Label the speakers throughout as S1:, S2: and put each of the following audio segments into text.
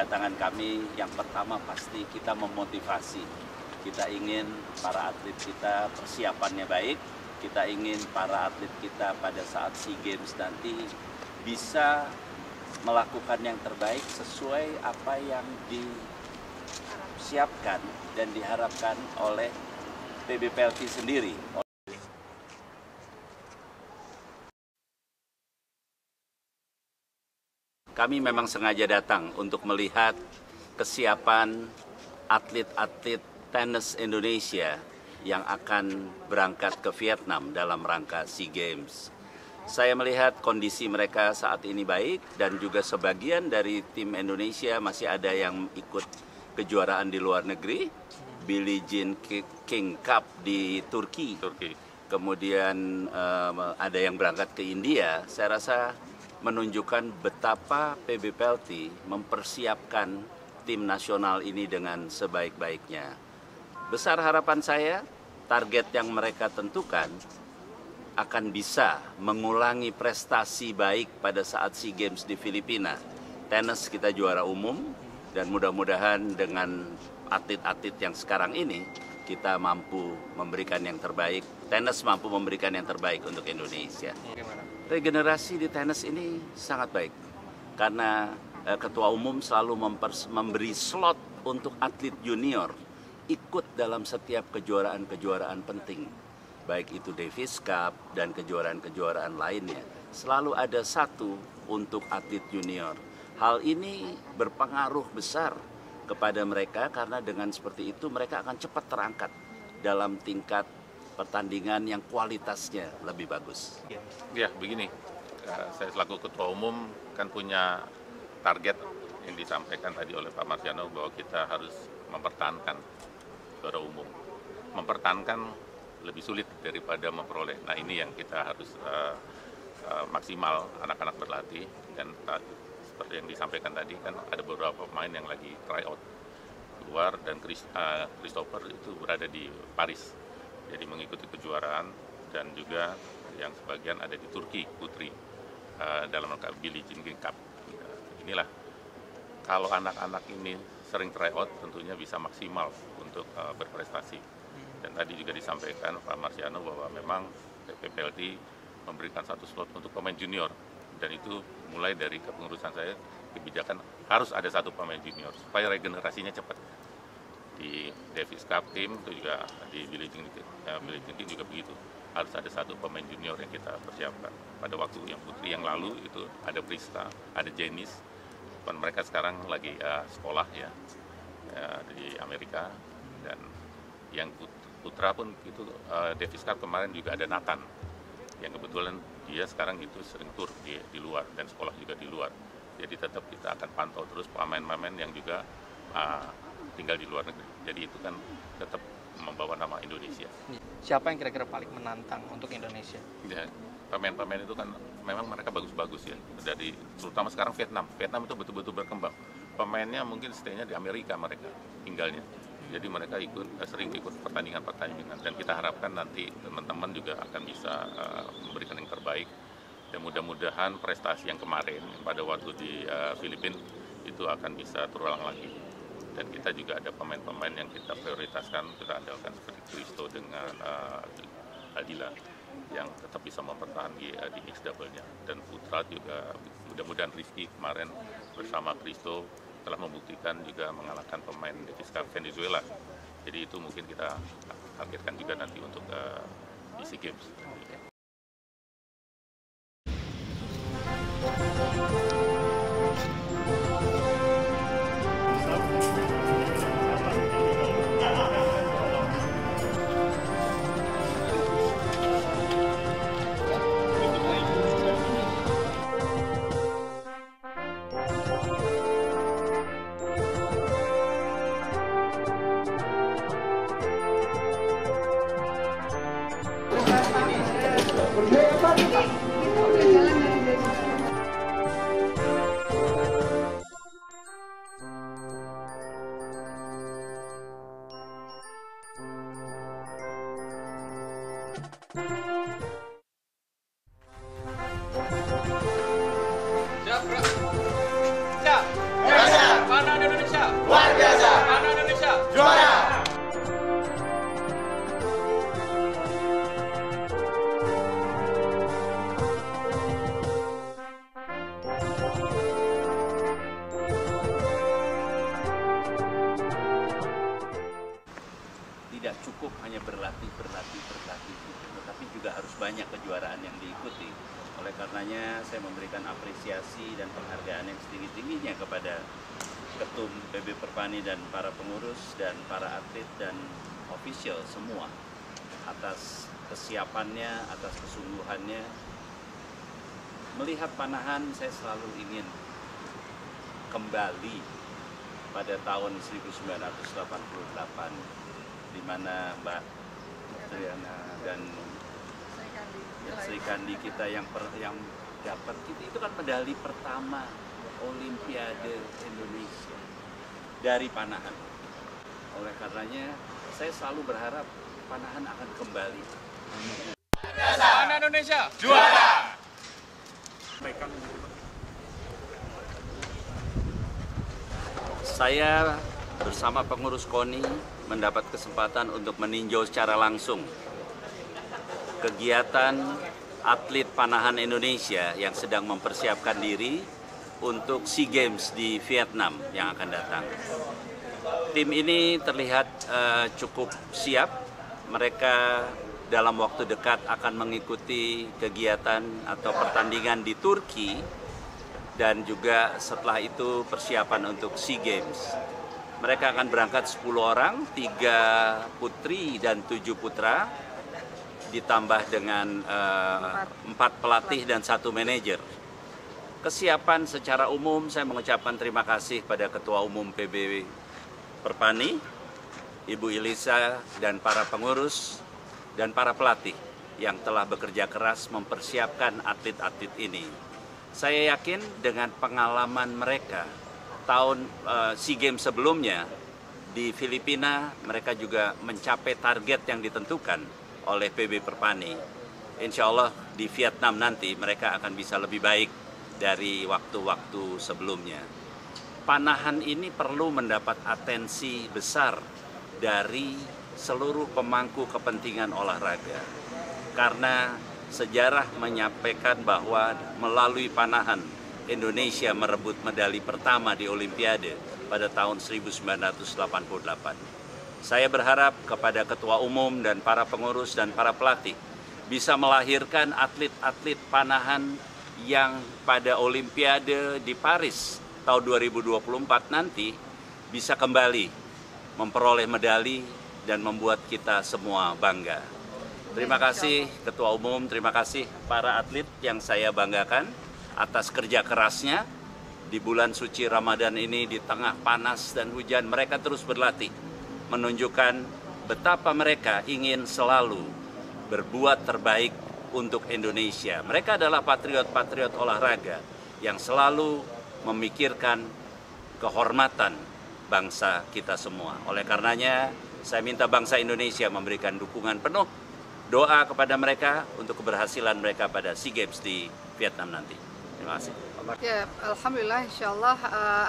S1: kedatangan kami yang pertama pasti kita memotivasi. Kita ingin para atlet kita persiapannya baik, kita ingin para atlet kita pada saat SEA Games nanti bisa melakukan yang terbaik sesuai apa yang disiapkan dan diharapkan oleh PBPLT sendiri. Kami memang sengaja datang untuk melihat kesiapan atlet-atlet tenis Indonesia yang akan berangkat ke Vietnam dalam rangka SEA Games. Saya melihat kondisi mereka saat ini baik dan juga sebagian dari tim Indonesia masih ada yang ikut kejuaraan di luar negeri, Billie Jean King Cup di Turki. Kemudian ada yang berangkat ke India. Saya rasa menunjukkan betapa PBPLT mempersiapkan tim nasional ini dengan sebaik-baiknya. Besar harapan saya, target yang mereka tentukan akan bisa mengulangi prestasi baik pada saat SEA Games di Filipina. Tenis kita juara umum, dan mudah-mudahan dengan atlet-atlet yang sekarang ini, kita mampu memberikan yang terbaik, tenis mampu memberikan yang terbaik untuk Indonesia. Regenerasi di tenis ini sangat baik, karena Ketua Umum selalu memberi slot untuk atlet junior ikut dalam setiap kejuaraan-kejuaraan penting, baik itu Davis Cup dan kejuaraan-kejuaraan lainnya. Selalu ada satu untuk atlet junior. Hal ini berpengaruh besar kepada mereka karena dengan seperti itu mereka akan cepat terangkat dalam tingkat pertandingan yang kualitasnya lebih bagus.
S2: Ya, begini, saya selaku Ketua Umum kan punya target yang disampaikan tadi oleh Pak Marsiano bahwa kita harus mempertahankan juara umum. Mempertahankan lebih sulit daripada memperoleh. Nah, ini yang kita harus maksimal anak-anak berlatih, dan seperti yang disampaikan tadi kan ada beberapa pemain yang lagi try out keluar, dan Christopher itu berada di Paris. Jadi mengikuti kejuaraan, dan juga yang sebagian ada di Turki putri dalam rangka Billie Jean King Cup. Inilah kalau anak-anak ini sering tryout tentunya bisa maksimal untuk berprestasi. Dan tadi juga disampaikan Pak Marsiano bahwa memang PBPLT memberikan satu slot untuk pemain junior, dan itu mulai dari kepengurusan saya kebijakan harus ada satu pemain junior supaya regenerasinya cepat. Di Davis Cup tim itu juga, di Billie Jean King juga begitu, harus ada satu pemain junior yang kita persiapkan. Pada waktu yang putri yang lalu itu ada Prista, ada Janice, dan mereka sekarang lagi sekolah ya di Amerika. Dan yang putra pun itu Davis Cup kemarin juga ada Nathan, yang kebetulan dia sekarang itu sering tur di luar dan sekolah juga di luar. Jadi tetap kita akan pantau terus pemain-pemain yang juga tinggal di luar negeri. Jadi itu kan tetap membawa nama Indonesia.
S3: Siapa yang kira-kira paling menantang untuk Indonesia?
S2: Ya, pemain-pemain itu kan memang mereka bagus-bagus ya. Dari terutama sekarang Vietnam itu betul-betul berkembang. Pemainnya mungkin stay-nya di Amerika mereka tinggalnya. Jadi mereka sering ikut pertandingan-pertandingan, dan kita harapkan nanti teman-teman juga akan bisa memberikan yang terbaik. Dan mudah-mudahan prestasi yang kemarin pada waktu di Filipina itu akan bisa terulang lagi. Dan kita juga ada pemain-pemain yang kita prioritaskan, kita andalkan seperti Christo dengan Adila yang tetap bisa mempertahankan di mix double-nya. Dan putra juga mudah-mudahan Rizky kemarin bersama Christo telah membuktikan juga mengalahkan pemain Davis Cup Venezuela. Jadi itu mungkin kita targetkan juga nanti untuk di SEA Games.
S1: banyak kejuaraan yang diikuti. Oleh karenanya saya memberikan apresiasi dan penghargaan yang setinggi-tingginya kepada Ketum PB Perpani dan para pengurus dan para atlet dan official semua atas kesiapannya, atas kesungguhannya. Melihat Panahan, saya selalu ingin kembali pada tahun 1988, di mana Mbak Triana dan Sri Kandi kita yang dapat itu kan medali pertama Olimpiade Indonesia dari Panahan. Oleh karenanya saya selalu berharap Panahan akan kembali.
S3: Mana Indonesia?
S4: Juara!
S1: Saya bersama pengurus KONI mendapat kesempatan untuk meninjau secara langsung kegiatan atlet Panahan Indonesia yang sedang mempersiapkan diri untuk SEA Games di Vietnam yang akan datang. Tim ini terlihat cukup siap. Mereka dalam waktu dekat akan mengikuti kegiatan atau pertandingan di Turki dan juga setelah itu persiapan untuk SEA Games. Mereka akan berangkat 10 orang, 3 putri dan 7 putra, ditambah dengan 4 pelatih dan 1 manajer. Kesiapan secara umum saya mengucapkan terima kasih pada Ketua Umum PB Perpani, Ibu Ilisa dan para pengurus dan para pelatih yang telah bekerja keras mempersiapkan atlet-atlet ini. Saya yakin dengan pengalaman mereka tahun SEA Games sebelumnya di Filipina, mereka juga mencapai target yang ditentukan oleh PB Perpani. Insya Allah di Vietnam nanti mereka akan bisa lebih baik dari waktu-waktu sebelumnya. Panahan ini perlu mendapat atensi besar dari seluruh pemangku kepentingan olahraga. Karena sejarah menyampaikan bahwa melalui Panahan, Indonesia merebut medali pertama di Olimpiade pada tahun 1988. Saya berharap kepada Ketua Umum dan para pengurus dan para pelatih bisa melahirkan atlet-atlet Panahan yang pada Olimpiade di Paris tahun 2024 nanti bisa kembali memperoleh medali dan membuat kita semua bangga. Terima kasih Ketua Umum, terima kasih para atlet yang saya banggakan atas kerja kerasnya di bulan suci Ramadan ini. Di tengah panas dan hujan mereka terus berlatih, menunjukkan betapa mereka ingin selalu berbuat terbaik untuk Indonesia. Mereka adalah patriot-patriot olahraga yang selalu memikirkan kehormatan bangsa kita semua. Oleh karenanya, saya minta bangsa Indonesia memberikan dukungan penuh, doa kepada mereka untuk keberhasilan mereka pada SEA Games di Vietnam nanti. Terima kasih.
S5: Ya, alhamdulillah, insyaallah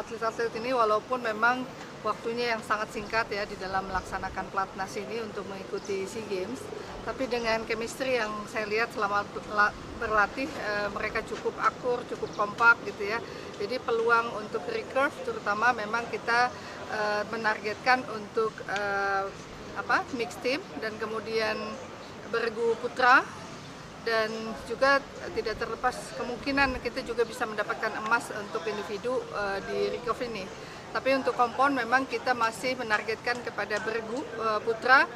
S5: atlet-atlet ini walaupun memang waktunya yang sangat singkat ya di dalam melaksanakan pelatnas ini untuk mengikuti SEA Games, tapi dengan chemistry yang saya lihat selama berlatih mereka cukup akur, cukup kompak gitu ya. Jadi peluang untuk recurve terutama memang kita menargetkan untuk mixed team dan kemudian bergu putra. Dan juga tidak terlepas kemungkinan kita juga bisa mendapatkan emas untuk individu di recurve ini. Tapi untuk kompon memang kita masih menargetkan kepada bergu putra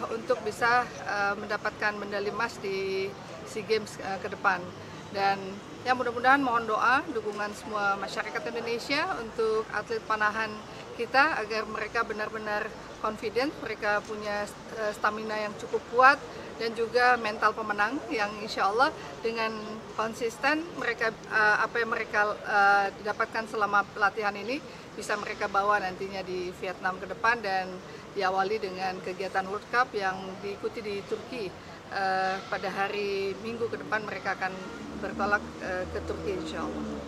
S5: untuk bisa mendapatkan medali emas di SEA Games ke depan. Dan ya mudah-mudahan mohon doa, dukungan semua masyarakat Indonesia untuk atlet Panahan kita agar mereka benar-benar confident, mereka punya stamina yang cukup kuat dan juga mental pemenang yang insya Allah dengan konsisten mereka apa yang mereka dapatkan selama pelatihan ini bisa mereka bawa nantinya di Vietnam ke depan dan diawali dengan kegiatan World Cup yang diikuti di Turki. Pada hari Minggu ke depan mereka akan bertolak ke Turki insya Allah.